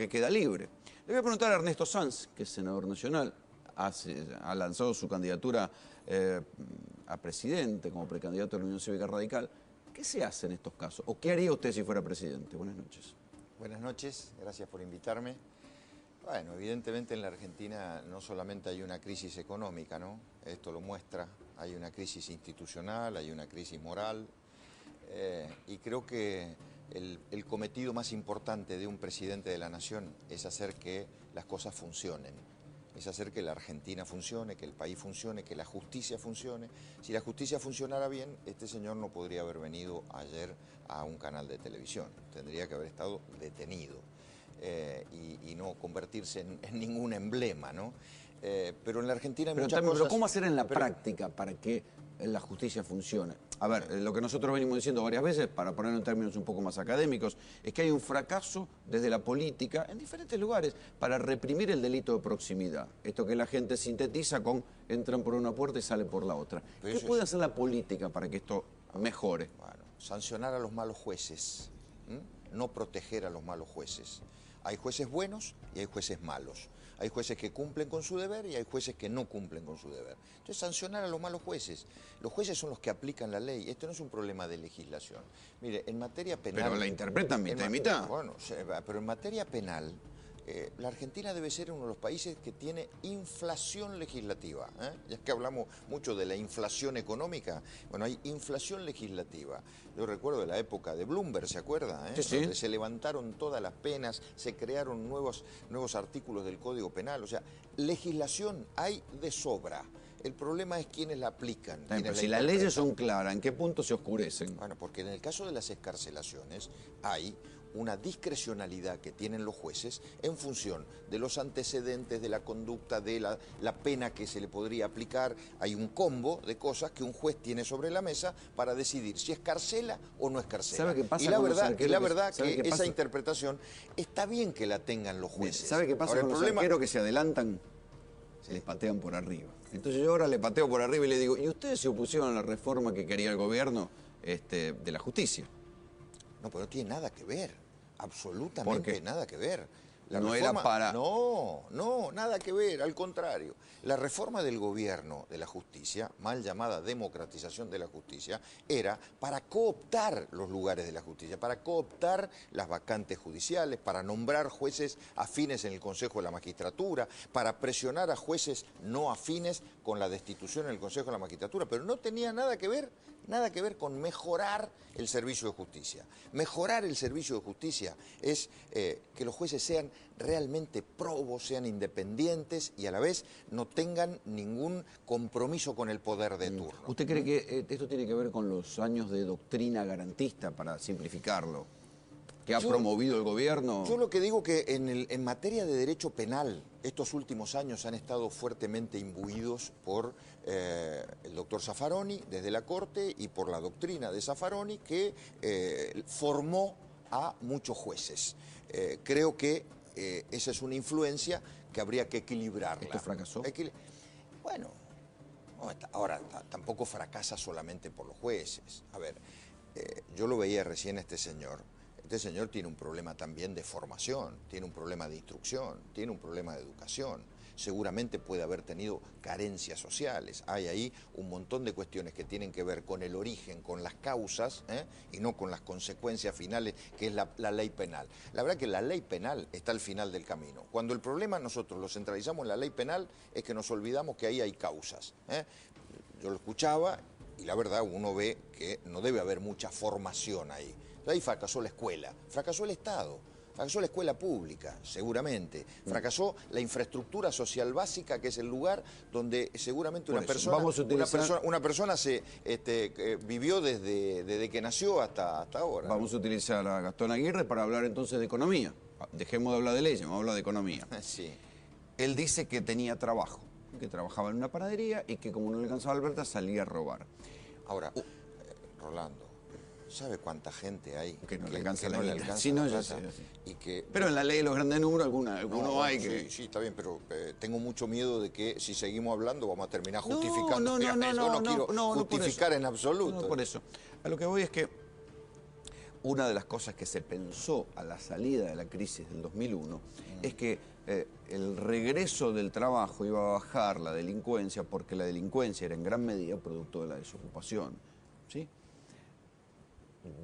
que queda libre. Le voy a preguntar a Ernesto Sanz, que es senador nacional, ha lanzado su candidatura a presidente como precandidato de la Unión Cívica Radical. ¿Qué se hace en estos casos? ¿O qué haría usted si fuera presidente? Buenas noches. Buenas noches, gracias por invitarme. Bueno, evidentemente en la Argentina no solamente hay una crisis económica, ¿no? Esto lo muestra, hay una crisis institucional, hay una crisis moral, y creo que el cometido más importante de un presidente de la nación es hacer que las cosas funcionen, es hacer que la Argentina funcione, que el país funcione, que la justicia funcione. Si la justicia funcionara bien, este señor no podría haber venido ayer a un canal de televisión, tendría que haber estado detenido. Y no convertirse en ningún emblema, ¿no? Pero en la Argentina hay muchas cosas... Pero ¿cómo hacer en la práctica para que la justicia funcione? A ver, lo que nosotros venimos diciendo varias veces, para ponerlo en términos un poco más académicos, es que hay un fracaso desde la política en diferentes lugares para reprimir el delito de proximidad. Esto que la gente sintetiza con entran por una puerta y salen por la otra. ¿Qué puede hacer la política para que esto mejore? Bueno, sancionar a los malos jueces, no proteger a los malos jueces. Hay jueces buenos y hay jueces malos. Hay jueces que cumplen con su deber y hay jueces que no cumplen con su deber. Entonces, sancionar a los malos jueces. Los jueces son los que aplican la ley. Esto no es un problema de legislación. Mire, en materia penal... Pero la interpretan mitad y mitad. Bueno, pero en materia penal, la Argentina debe ser uno de los países que tiene inflación legislativa. Ya que hablamos mucho de la inflación económica, bueno, hay inflación legislativa. Yo recuerdo de la época de Bloomberg, ¿se acuerda? Sí, sí. Donde se levantaron todas las penas, se crearon nuevos artículos del Código Penal. O sea, legislación hay de sobra. El problema es quiénes la aplican. Pero si las leyes son claras, ¿en qué punto se oscurecen? Bueno, porque en el caso de las excarcelaciones hay una discrecionalidad que tienen los jueces en función de los antecedentes, de la conducta, de la pena que se le podría aplicar. Hay un combo de cosas que un juez tiene sobre la mesa para decidir si escarcela o no escarcela. ¿Sabe qué pasa y la verdad que esa interpretación está bien que la tengan los jueces. ¿Sabe qué pasa con los arqueros que se adelantan? Sí. Les patean por arriba. Entonces yo ahora le pateo por arriba y le digo, ¿y ustedes se opusieron a la reforma que quería el gobierno de la justicia? No, pero no tiene nada que ver, absolutamente nada que ver. La no reforma, era para... No, nada que ver, al contrario. La reforma del gobierno de la justicia, mal llamada democratización de la justicia, era para cooptar los lugares de la justicia, para cooptar las vacantes judiciales, para nombrar jueces afines en el Consejo de la Magistratura, para presionar a jueces no afines con la destitución en el Consejo de la Magistratura, pero no tenía nada que ver con mejorar el servicio de justicia. Mejorar el servicio de justicia es que los jueces sean realmente probos, sean independientes y a la vez no tengan ningún compromiso con el poder de turno. ¿Usted cree que esto tiene que ver con los años de doctrina garantista, para simplificarlo, que ha promovido el gobierno? Yo lo que digo que en materia de derecho penal, estos últimos años han estado fuertemente imbuidos por el doctor Zaffaroni desde la Corte y por la doctrina de Zaffaroni que formó a muchos jueces. Creo que esa es una influencia que habría que equilibrarla. ¿Esto fracasó? Bueno, ahora tampoco fracasa solamente por los jueces. A ver, yo lo veía recién a este señor. Este señor tiene un problema también de formación, tiene un problema de instrucción, tiene un problema de educación. Seguramente puede haber tenido carencias sociales. Hay ahí un montón de cuestiones que tienen que ver con el origen, con las causas, y no con las consecuencias finales, que es la ley penal. La verdad que la ley penal está al final del camino. Cuando el problema nosotros lo centralizamos en la ley penal es que nos olvidamos que ahí hay causas. Yo lo escuchaba y la verdad uno ve que no debe haber mucha formación ahí. Ahí fracasó la escuela, fracasó el Estado, fracasó la escuela pública, seguramente. Fracasó la infraestructura social básica, que es el lugar donde seguramente una persona se vivió desde que nació hasta ahora. Vamos a utilizar a Gastón Aguirre para hablar entonces de economía. Dejemos de hablar de leyes, vamos a hablar de economía. Sí. Él dice que tenía trabajo, que trabajaba en una panadería y que como no le alcanzaba Alberta salía a robar. Ahora, Rolando, ¿sabe cuánta gente hay que no le alcanza la vida? Sí, no, yo sé. Y que, pero en la ley de los grandes números alguno hay que... Sí, está bien, pero tengo mucho miedo de que si seguimos hablando vamos a terminar justificando. No quiero justificar en absoluto. No, por eso. A lo que voy es que una de las cosas que se pensó a la salida de la crisis del 2001 es que el regreso del trabajo iba a bajar la delincuencia, porque la delincuencia era en gran medida producto de la desocupación, ¿sí?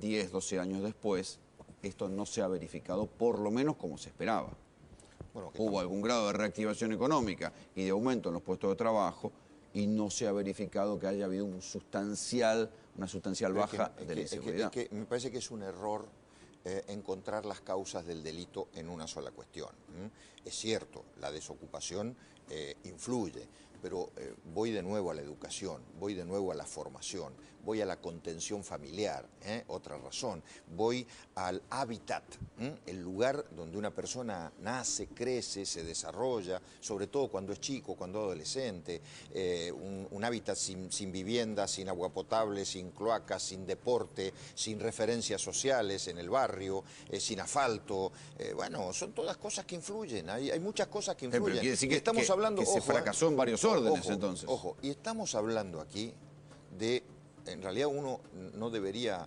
10, 12 años después, esto no se ha verificado, por lo menos como se esperaba. Bueno, Hubo algún grado de reactivación económica y de aumento en los puestos de trabajo, y no se ha verificado que haya habido una sustancial baja de la inseguridad. Me parece que es un error encontrar las causas del delito en una sola cuestión. Es cierto, la desocupación influye, pero voy de nuevo a la educación, voy de nuevo a la formación, voy a la contención familiar, otra razón, voy al hábitat, el lugar donde una persona nace, crece, se desarrolla, sobre todo cuando es chico, cuando es adolescente, un hábitat sin vivienda, sin agua potable, sin cloacas, sin deporte, sin referencias sociales en el barrio, sin asfalto. Bueno, son todas cosas que influyen, hay muchas cosas que influyen. Pero quiere decir estamos hablando, que se fracasó en varios órdenes, entonces. Ojo, y estamos hablando aquí de... En realidad uno no debería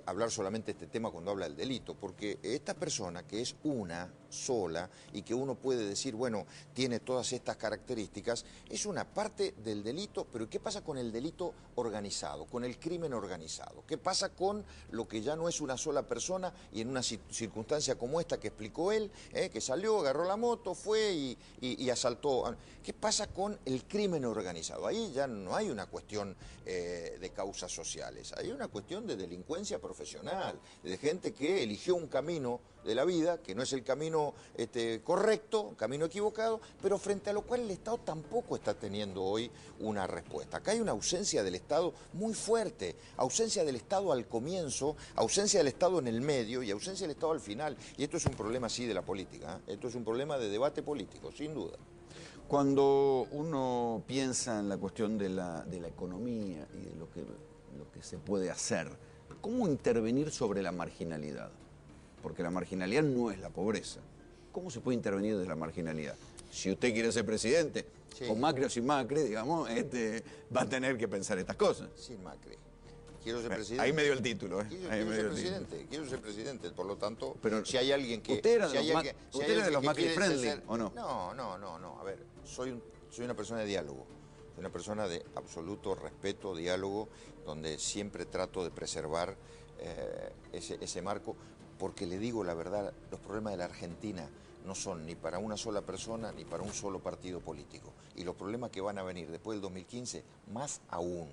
hablar solamente de este tema cuando habla del delito, porque esta persona que es una sola y que uno puede decir, bueno, tiene todas estas características, es una parte del delito, pero ¿qué pasa con el delito organizado, con el crimen organizado? ¿Qué pasa con lo que ya no es una sola persona y en una circunstancia como esta que explicó él, que salió, agarró la moto, fue y asaltó? ¿Qué pasa con el crimen organizado? Ahí ya no hay una cuestión de causas sociales, hay una cuestión de delincuencia profesional, de gente que eligió un camino de la vida, que no es el camino correcto, un camino equivocado, pero frente a lo cual el Estado tampoco está teniendo hoy una respuesta. Acá hay una ausencia del Estado muy fuerte, ausencia del Estado al comienzo, ausencia del Estado en el medio y ausencia del Estado al final. Y esto es un problema, sí, de la política, esto es un problema de debate político, sin duda. Cuando uno piensa en la cuestión de la economía y de lo que se puede hacer, ¿cómo intervenir sobre la marginalidad? Porque la marginalidad no es la pobreza. ¿Cómo se puede intervenir desde la marginalidad? Si usted quiere ser presidente, sí, con Macri o sin Macri, digamos, va a tener que pensar estas cosas. Sin Macri. Quiero ser presidente. Ahí me dio el título. Quiero ser presidente, por lo tanto, pero si hay alguien que... ¿Usted era de los Macri friendly o no? No. A ver, soy una persona de diálogo. Soy una persona de absoluto respeto, diálogo, donde siempre trato de preservar ese marco, porque le digo la verdad, los problemas de la Argentina no son ni para una sola persona ni para un solo partido político. Y los problemas que van a venir después del 2015, más aún.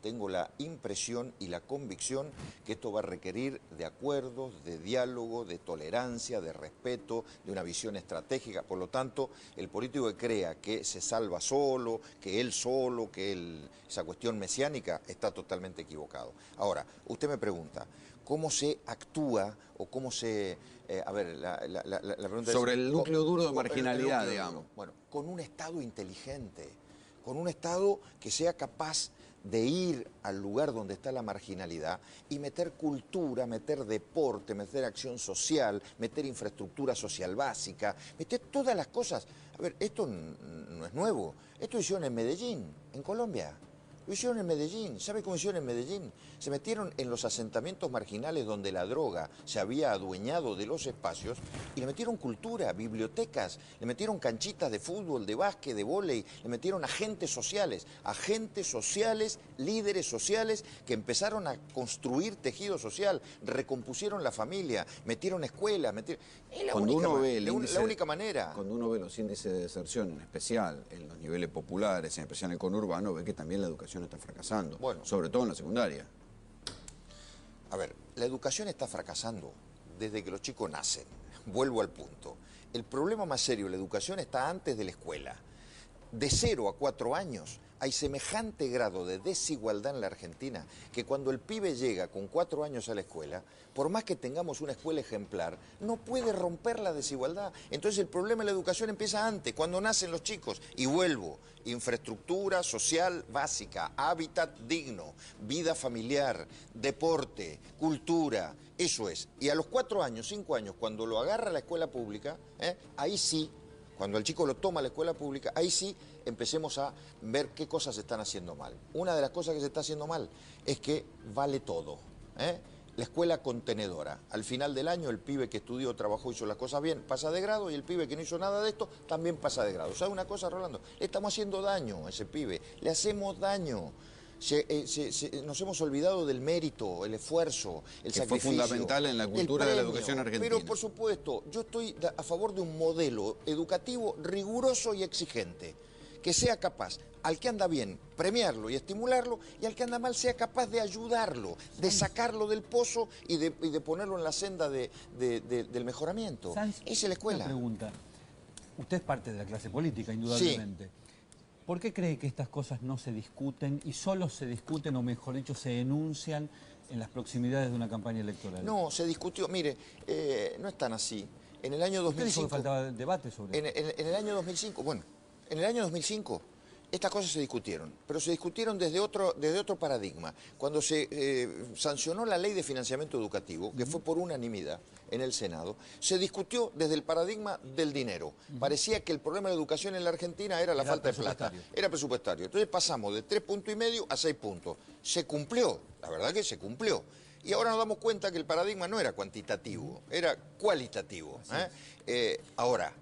Tengo la impresión y la convicción que esto va a requerir de acuerdos, de diálogo, de tolerancia, de respeto, de una visión estratégica. Por lo tanto, el político que crea que se salva solo, esa cuestión mesiánica, está totalmente equivocado. Ahora, usted me pregunta, ¿cómo se actúa o cómo se... a ver, la pregunta sobre es... el núcleo duro de marginalidad, digamos. Bueno, con un Estado inteligente, con un Estado que sea capaz de ir al lugar donde está la marginalidad y meter cultura, meter deporte, meter acción social, meter infraestructura social básica, meter todas las cosas. A ver, esto no es nuevo. Esto hicieron en Medellín, en Colombia. Lo hicieron en Medellín. ¿Sabe cómo hicieron en Medellín? Se metieron en los asentamientos marginales donde la droga se había adueñado de los espacios y le metieron cultura, bibliotecas, le metieron canchitas de fútbol, de básquet, de vóley, le metieron agentes sociales, líderes sociales que empezaron a construir tejido social, recompusieron la familia, metieron escuelas, Es la única manera. Cuando uno ve los índices de deserción, en especial en los niveles populares, en especial en el conurbano, ve que también la educación está fracasando, sobre todo en la secundaria. A ver, la educación está fracasando desde que los chicos nacen. Vuelvo al punto. El problema más serio de la educación está antes de la escuela. De 0 a 4 años hay semejante grado de desigualdad en la Argentina que cuando el pibe llega con 4 años a la escuela, por más que tengamos una escuela ejemplar, no puede romper la desigualdad. Entonces el problema de la educación empieza antes, cuando nacen los chicos. Y vuelvo, infraestructura social básica, hábitat digno, vida familiar, deporte, cultura, eso es. Y a los 4 años, 5 años, cuando lo agarra la escuela pública, ahí sí, cuando el chico lo toma a la escuela pública, ahí sí empecemos a ver qué cosas se están haciendo mal. Una de las cosas que se está haciendo mal es que vale todo. la escuela contenedora. Al final del año el pibe que estudió, trabajó, hizo las cosas bien, pasa de grado, y el pibe que no hizo nada de esto también pasa de grado. ¿Sabe una cosa, Rolando? Le estamos haciendo daño a ese pibe, le hacemos daño. Nos hemos olvidado del mérito, el esfuerzo, el sacrificio. Que fue fundamental en la cultura de la educación argentina. Pero por supuesto, yo estoy a favor de un modelo educativo riguroso y exigente, que sea capaz, al que anda bien, premiarlo y estimularlo, y al que anda mal sea capaz de ayudarlo, de sacarlo del pozo y de ponerlo en la senda del mejoramiento. Sanz, esa es la escuela. Una pregunta. Usted es parte de la clase política, indudablemente. Sí. ¿Por qué cree que estas cosas no se discuten y solo se discuten, o mejor dicho, se enuncian en las proximidades de una campaña electoral? No, se discutió, mire, no es tan así. En el año 2005... ¿Usted dijo que faltaba debate sobre eso? En el año 2005, bueno, en el año 2005 estas cosas se discutieron, pero se discutieron desde otro paradigma. Cuando se sancionó la ley de financiamiento educativo, que fue por unanimidad en el Senado, se discutió desde el paradigma del dinero. Parecía que el problema de la educación en la Argentina era la falta de plata. Era presupuestario. Entonces pasamos de 3,5 puntos a 6 puntos. Se cumplió, la verdad que se cumplió. Y ahora nos damos cuenta que el paradigma no era cuantitativo, era cualitativo. Ahora,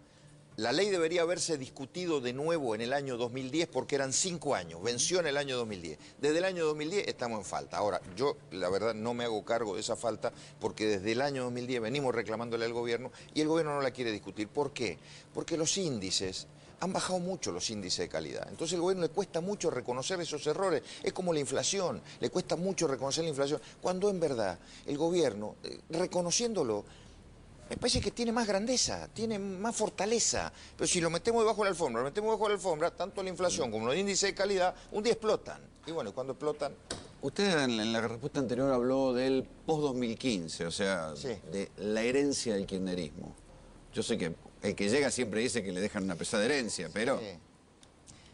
la ley debería haberse discutido de nuevo en el año 2010 porque eran 5 años, venció en el año 2010. Desde el año 2010 estamos en falta. Ahora, yo la verdad no me hago cargo de esa falta porque desde el año 2010 venimos reclamándole al gobierno y el gobierno no la quiere discutir. ¿Por qué? Porque los índices... Han bajado mucho los índices de calidad. Entonces al gobierno le cuesta mucho reconocer esos errores. Es como la inflación, le cuesta mucho reconocer la inflación. Cuando en verdad el gobierno, reconociéndolo, me parece que tiene más grandeza, tiene más fortaleza. Pero si lo metemos debajo de la alfombra, tanto la inflación como los índices de calidad, un día explotan. Y bueno, cuando explotan... Usted en la respuesta anterior habló del post-2015, o sea, sí, de la herencia del kirchnerismo. Yo sé que el que llega siempre dice que le dejan una pesada herencia, pero...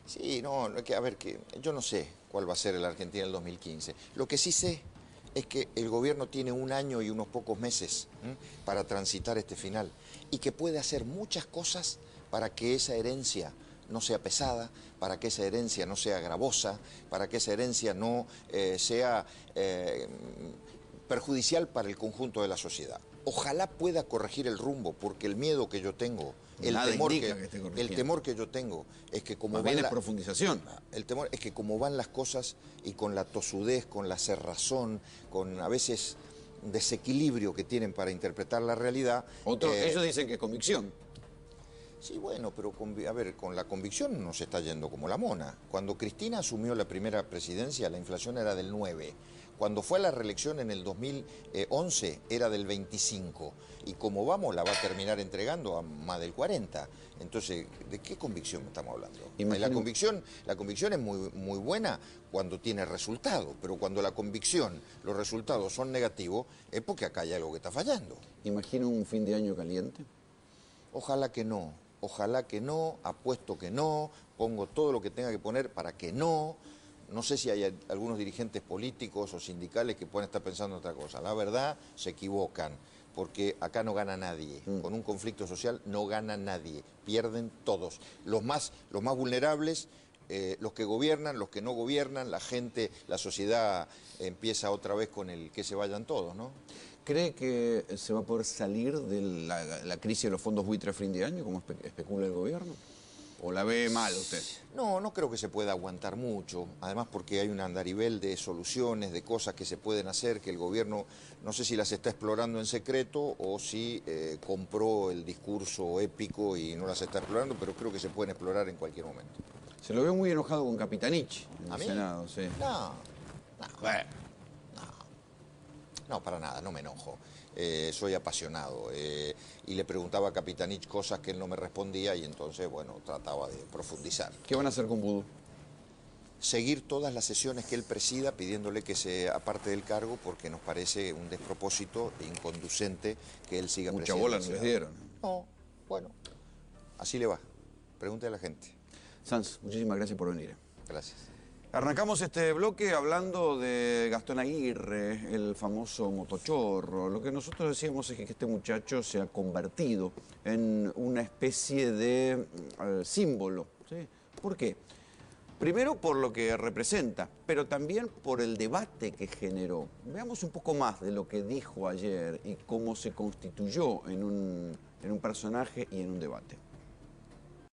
Sí, no, a ver, que yo no sé cuál va a ser la Argentina del 2015. Lo que sí sé es que el gobierno tiene 1 año y unos pocos meses para transitar este final y que puede hacer muchas cosas para que esa herencia no sea pesada, para que esa herencia no sea gravosa, para que esa herencia no sea perjudicial para el conjunto de la sociedad. Ojalá pueda corregir el rumbo, porque el miedo que yo tengo, el temor que yo tengo es que como van profundización. El temor es que como van las cosas y con la tosudez, con la cerrazón, con a veces desequilibrio que tienen para interpretar la realidad. Ellos dicen que es convicción. Sí, bueno, pero a ver, con la convicción no se está yendo como la mona. Cuando Cristina asumió la primera presidencia, la inflación era del 9%. Cuando fue a la reelección en el 2011 era del 25%. Y como vamos, la va a terminar entregando a más del 40%. Entonces, ¿de qué convicción estamos hablando? La convicción es muy buena cuando tiene resultados, pero cuando los resultados son negativos, es porque acá hay algo que está fallando. ¿Imagina un fin de año caliente? Ojalá que no. Ojalá que no, apuesto que no, pongo todo lo que tenga que poner para que no. No sé si hay algunos dirigentes políticos o sindicales que pueden estar pensando otra cosa. La verdad, se equivocan, porque acá no gana nadie. Con un conflicto social no gana nadie. Pierden todos. Los más vulnerables, los que gobiernan, los que no gobiernan, la gente, la sociedad empieza otra vez con el que se vayan todos, ¿no? ¿Cree que se va a poder salir de la crisis de los fondos buitre a fin de año, como especula el gobierno? ¿O la ve mal usted? No creo que se pueda aguantar mucho, además porque hay un andarivel de soluciones, de cosas que se pueden hacer, que el gobierno no sé si las está explorando en secreto o si compró el discurso épico y no las está explorando, pero creo que se pueden explorar en cualquier momento. Se lo veo muy enojado con Capitanich en el ¿A mí? Senado, sí. Bueno. No, para nada, no me enojo. Soy apasionado. Y le preguntaba a Capitanich cosas que él no me respondía y entonces, bueno, trataba de profundizar. ¿Qué van a hacer con Vudú? Seguir todas las sesiones que él presida pidiéndole que se aparte del cargo porque nos parece un despropósito e inconducente que él siga presidiendo. Mucha bola no les dieron. No, bueno, así le va. Pregúntale a la gente. Sanz, muchísimas gracias por venir. Gracias. Arrancamos este bloque hablando de Gastón Aguirre, el famoso motochorro. Lo que nosotros decíamos es que este muchacho se ha convertido en una especie de símbolo. ¿Sí? ¿Por qué? Primero por lo que representa, pero también por el debate que generó. Veamos un poco más de lo que dijo ayer y cómo se constituyó en un personaje y en un debate.